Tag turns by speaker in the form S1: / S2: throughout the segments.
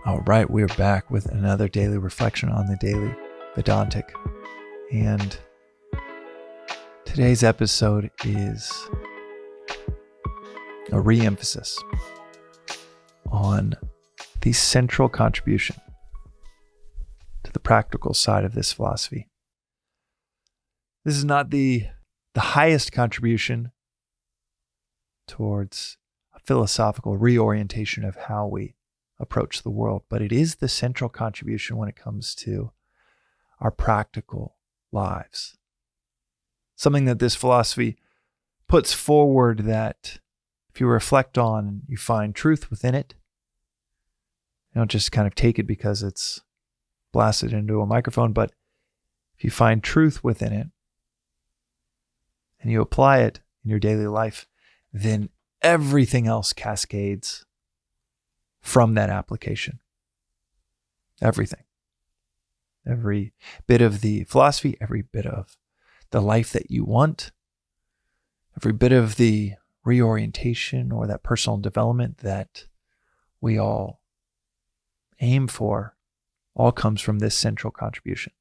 S1: All right, we're back with another daily reflection on the daily Vedantic. And today's episode is a re-emphasis on the central contribution to the practical side of this philosophy. This is not the highest contribution towards a philosophical reorientation of how we approach the world, but it is the central contribution when it comes to our practical lives. Something that this philosophy puts forward that if you reflect on and you find truth within it, you don't just kind of take it because it's blasted into a microphone, but if you find truth within it and you apply it in your daily life, then everything else cascades from that application. Everything. Every bit of the philosophy, every bit of the life that you want, every bit of the reorientation or that personal development that we all aim for, all comes from this central contribution.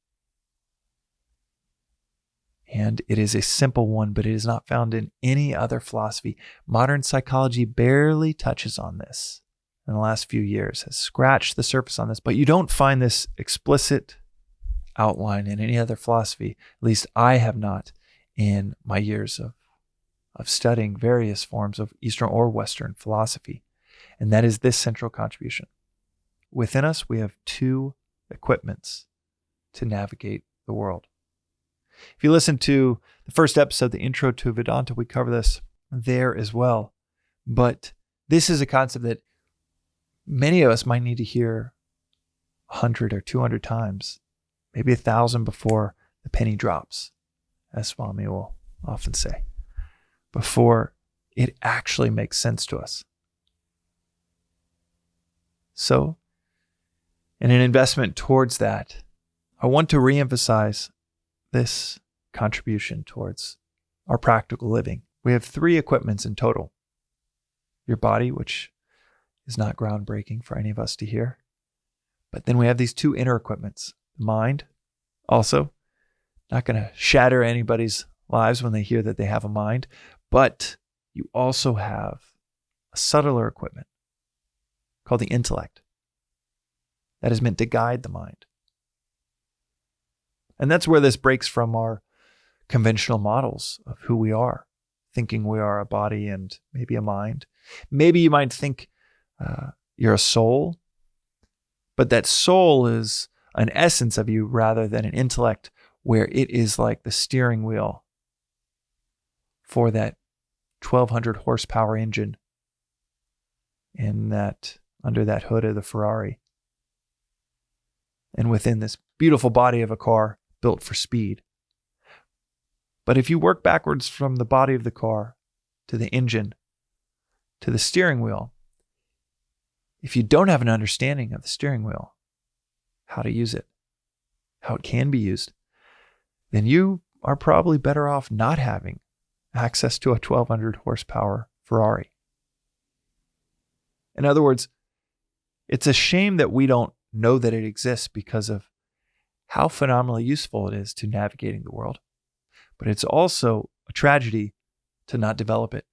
S1: And it is a simple one, but it is not found in any other philosophy. Modern psychology barely touches on this in the last few years, has scratched the surface on this, but you don't find this explicit outline in any other philosophy. At least I have not in my years of studying various forms of Eastern or Western philosophy. And that is this central contribution. Within us, we have two equipments to navigate the world. If you listen to the first episode, the intro to Vedanta, we cover this there as well. But this is a concept that many of us might need to hear 100 or 200 times, maybe 1,000 before the penny drops, as Swami will often say, before it actually makes sense to us. So, in an investment towards that, I want to reemphasize this contribution towards our practical living. We have three equipments in total. Your body, which is not groundbreaking for any of us to hear. But then we have these two inner equipments. The mind, also, not going to shatter anybody's lives when they hear that they have a mind, but you also have a subtler equipment called the intellect that is meant to guide the mind. And that's where this breaks from our conventional models of who we are, thinking we are a body and maybe a mind. Maybe you might think you're a soul, but that soul is an essence of you rather than an intellect where it is like the steering wheel for that 1,200 horsepower engine under that hood of the Ferrari. And within this beautiful body of a car built for speed. But if you work backwards from the body of the car to the engine to the steering wheel, if you don't have an understanding of the steering wheel, how to use it, how it can be used, then you are probably better off not having access to a 1,200 horsepower Ferrari. In other words, it's a shame that we don't know that it exists because of how phenomenally useful it is to navigating the world. But it's also a tragedy to not develop it,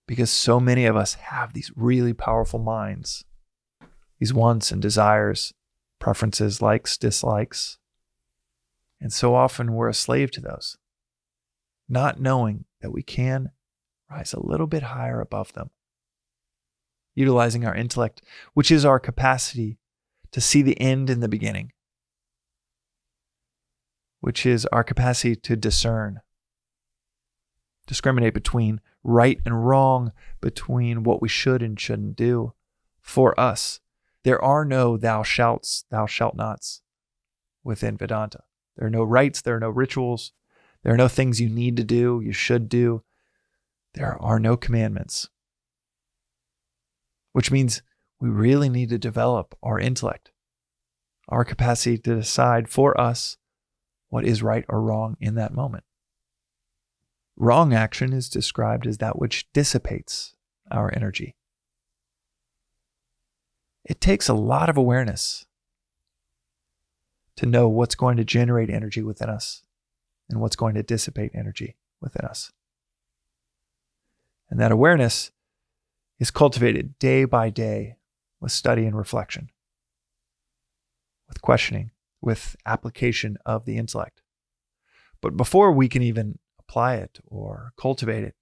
S1: because so many of us have these really powerful minds, these wants and desires, preferences, likes, dislikes. And so often we're a slave to those, not knowing that we can rise a little bit higher above them, utilizing our intellect, which is our capacity to see the end in the beginning, which is our capacity to discernment between right and wrong, between what we should and shouldn't do. For us, there are no thou shalt nots within Vedanta. There are no rites, there are no rituals, there are no things you need to do, you should do. There are no commandments, which means we really need to develop our intellect, our capacity to decide for us what is right or wrong in that moment. Wrong action is described as that which dissipates our energy. It takes a lot of awareness to know what's going to generate energy within us and what's going to dissipate energy within us. And that awareness is cultivated day by day with study and reflection, with questioning, with application of the intellect. But before we can even apply it or cultivate it,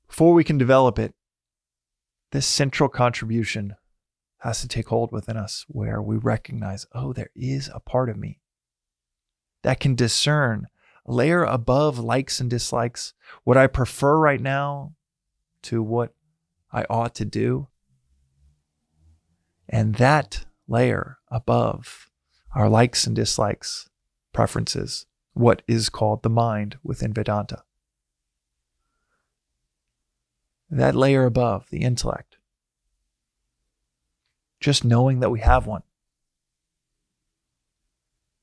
S1: before we can develop it, this central contribution has to take hold within us where we recognize, oh, there is a part of me that can discern a layer above likes and dislikes, what I prefer right now to what I ought to do. And that layer above our likes and dislikes, preferences, what is called the mind within Vedanta. That layer above, the intellect, just knowing that we have one,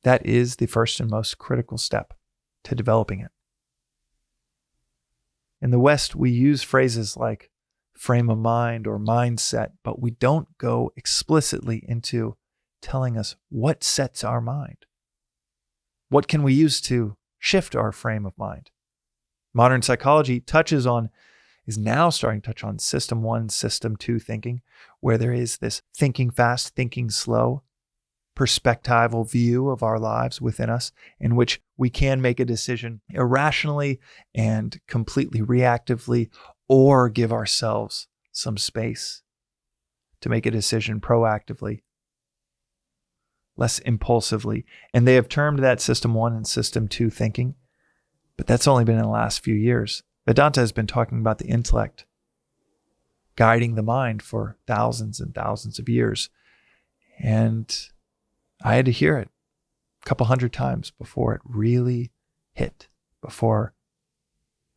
S1: that is the first and most critical step to developing it. In the West, we use phrases like frame of mind or mindset, but we don't go explicitly into telling us what sets our mind. What can we use to shift our frame of mind? Modern psychology is now starting to touch on system 1, system 2 thinking, where there is this thinking fast, thinking slow, perspectival view of our lives within us, in which we can make a decision irrationally and completely reactively, or give ourselves some space to make a decision proactively, less impulsively. And they have termed that system 1 and system 2 thinking, but that's only been in the last few years. Vedanta has been talking about the intellect guiding the mind for thousands and thousands of years. And I had to hear it a couple hundred times before it really hit, before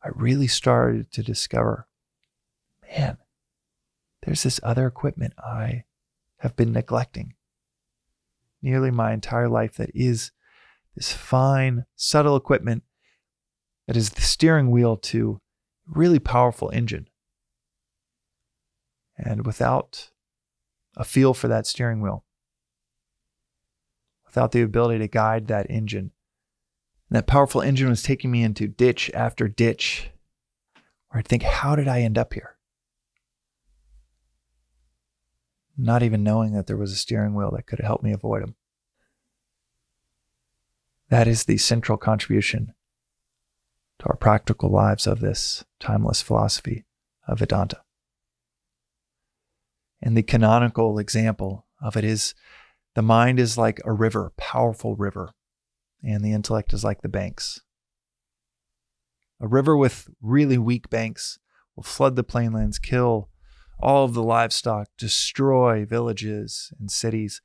S1: I really started to discover, man, there's this other equipment I have been neglecting nearly my entire life that is this fine, subtle equipment that is the steering wheel to a really powerful engine. And without a feel for that steering wheel, without the ability to guide that engine, and that powerful engine was taking me into ditch after ditch, where I'd think, how did I end up here? Not even knowing that there was a steering wheel that could help me avoid them. That is the central contribution to our practical lives of this timeless philosophy of Vedanta. And the canonical example of it is the mind is like a river, powerful river, and the intellect is like the banks. A river with really weak banks will flood the plainlands, kill all of the livestock, destroy villages and cities.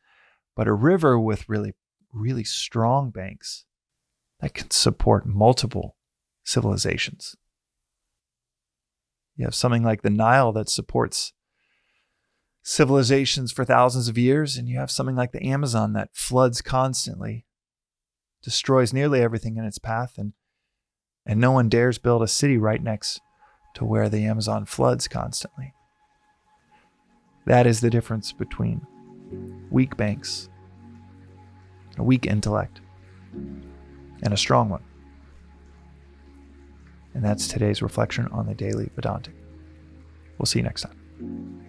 S1: But a river with really, really strong banks that can support multiple civilizations. You have something like the Nile that supports civilizations for thousands of years, and you have something like the Amazon that floods constantly, destroys nearly everything in its path, and no one dares build a city right next to where the Amazon floods constantly. That is the difference between weak banks, a weak intellect, and a strong one. And that's today's reflection on the Daily Vedantic. We'll see you next time.